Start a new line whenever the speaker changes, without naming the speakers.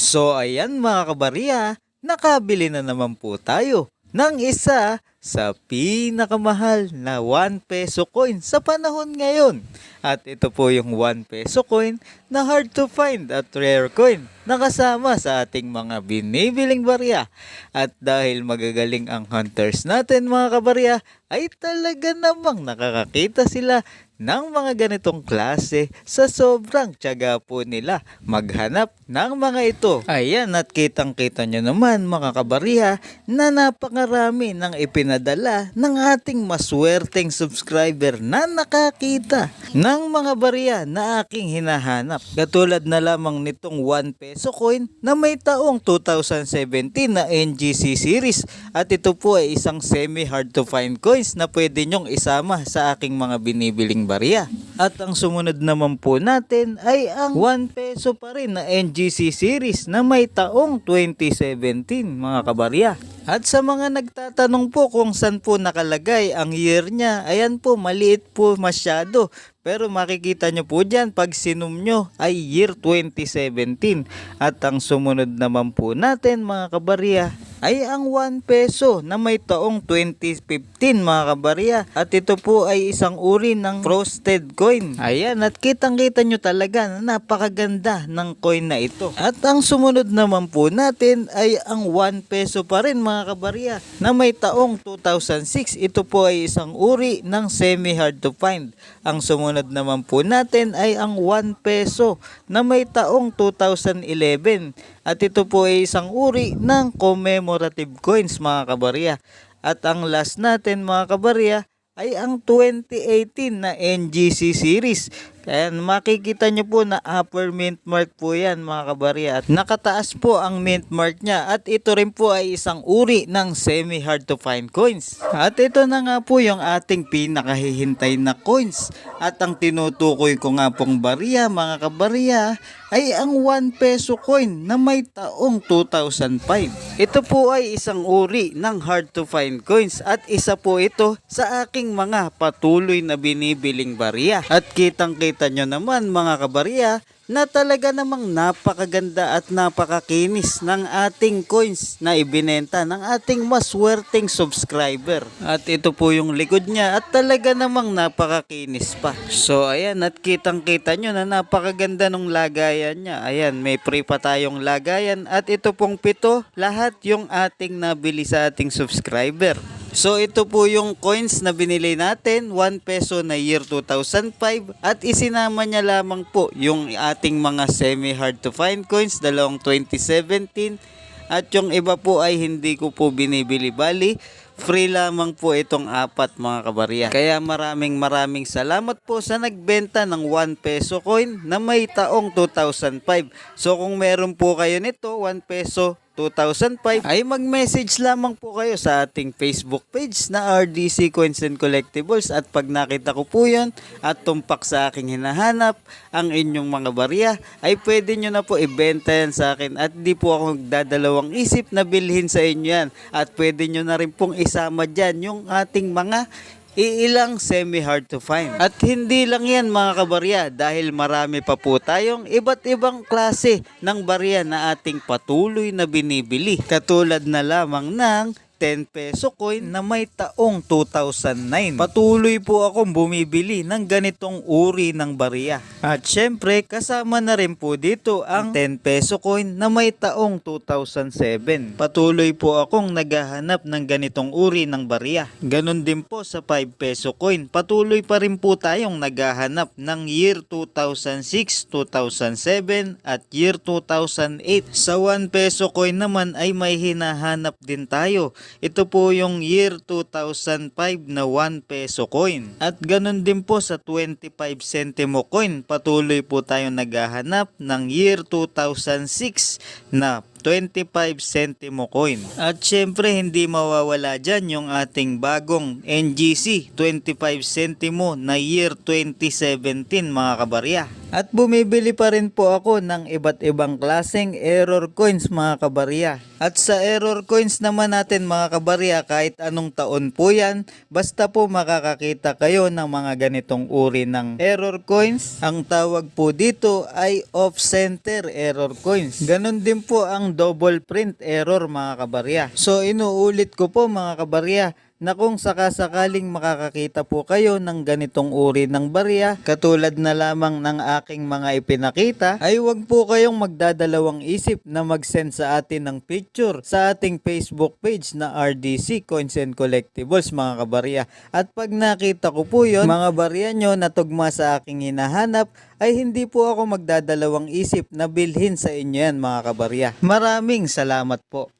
So ayan mga kabarya, nakabili na naman po tayo ng isa sa pinakamahal na 1 peso coin sa panahon ngayon. At ito po yung 1 peso coin na hard to find at rare coin na kasama sa ating mga binibiling barya. At dahil magagaling ang hunters natin mga kabarya, ay talaga namang nakakakita sila ng mga ganitong klase sa sobrang tiyaga po nila maghanap ng mga ito. Ayan, at kitang-kita nyo naman mga kabarya na napakarami ng ipinadala ng ating maswerteng subscriber na nakakita ng mga barya na aking hinahanap. Katulad na lamang nitong 1 peso coin na may taong 2017 na NGC series, at ito po ay isang semi hard to find coins na pwede nyong isama sa aking mga binibiling barya. At ang sumunod naman po natin ay ang 1 peso pa rin na NGC series na may taong 2017 mga kabarya. At sa mga nagtatanong po kung saan po nakalagay ang year niya, ayan po, maliit po masyado. Pero makikita nyo po dyan pag sinum nyo ay year 2017. At ang sumunod naman po natin mga kabarya ay ang 1 peso na may taong 2015 mga kabarya. At ito po ay isang uri ng frosted coin. Ayan, at kitang-kita nyo talaga na napakaganda ng coin na ito. At ang sumunod naman po natin ay ang 1 peso pa rin mga kabarya na may taong 2006. Ito po ay isang uri ng semi hard to find. Ang sumunod naman po natin ay ang 1 peso na may taong 2011. At ito po ay isang uri ng commemorative coins mga kabarya. At ang last natin mga kabarya ay ang 2018 na NGC series. Kaya makikita nyo po na upper mint mark po yan mga kabarya. At nakataas po ang mint mark niya. At ito rin po ay isang uri ng semi hard to find coins. At ito na nga po yung ating pinakahihintay na coins. At ang tinutukoy ko nga pong barya mga kabarya ay ang 1 peso coin na may taong 2005. Ito po ay isang uri ng hard to find coins. At isa po ito sa aking mga patuloy na binibiling barya. At kitang-kita nyo naman mga kabarya na talaga namang napakaganda at napakakinis ng ating coins na ibinenta ng ating maswerteng subscriber. At ito po yung likod niya at talaga namang napakakinis pa. So ayan, at kitang-kita nyo na napakaganda ng lagayan niya. Ayan, may free pa tayong lagayan at ito pong 7 lahat yung ating nabili sa ating subscriber. So ito po yung coins na binili natin, 1 peso na year 2005, at isinama niya lamang po yung ating mga semi hard to find coins, dalawang 2017, at yung iba po ay hindi ko po binibili, bali free lamang po itong 4 mga kabarya. Kaya maraming salamat po sa nagbenta ng 1 peso coin na may taong 2005. So kung meron po kayo nito 1 peso 2005 ay mag-message lamang po kayo sa ating Facebook page na RDC Coins and Collectibles, at pag nakita ko po yan at tumpak sa aking hinahanap ang inyong mga barya ay pwede nyo na po ibenta yan sa akin, at di po ako magdadalawang isip na bilhin sa inyo yan, at pwede nyo na rin pong isama dyan yung ating mga iilang semi hard to find. At hindi lang yan mga kabarya, dahil marami pa po tayong iba't ibang klase ng barya na ating patuloy na binibili. Katulad na lamang ng 10 peso coin na may taong 2009. Patuloy po akong bumibili ng ganitong uri ng barya. At syempre kasama na rin po dito ang 10 peso coin na may taong 2007. Patuloy po akong naghahanap ng ganitong uri ng barya. Ganon din po sa 5 peso coin. Patuloy pa rin po tayong naghahanap ng year 2006, 2007 at year 2008. Sa 1 peso coin naman ay may hinahanap din tayo. Ito po yung year 2005 na 1 peso coin. At ganun din po sa 25 centimo coin. Patuloy po tayong naghahanap ng year 2006 na 25 centimo coin. At syempre hindi mawawala dyan yung ating bagong NGC 25 centimo na year 2017 mga kabarya. At bumibili pa rin po ako ng iba't ibang klaseng error coins mga kabarya. At sa error coins naman natin mga kabarya, kahit anong taon po yan, basta po makakakita kayo ng mga ganitong uri ng error coins. Ang tawag po dito ay off-center error coins. Ganon din po ang double print error mga kabarya. So inuulit ko po mga kabarya, na kung sakasakaling makakakita po kayo ng ganitong uri ng barya, katulad na lamang ng aking mga ipinakita, ay huwag po kayong magdadalawang isip na mag-send sa atin ng picture sa ating Facebook page na RDC Coins and Collectibles mga kabarya. At pag nakita ko po yun, mga barya nyo na tugma sa aking hinahanap, ay hindi po ako magdadalawang isip na bilhin sa inyo yan mga kabarya. Maraming salamat po.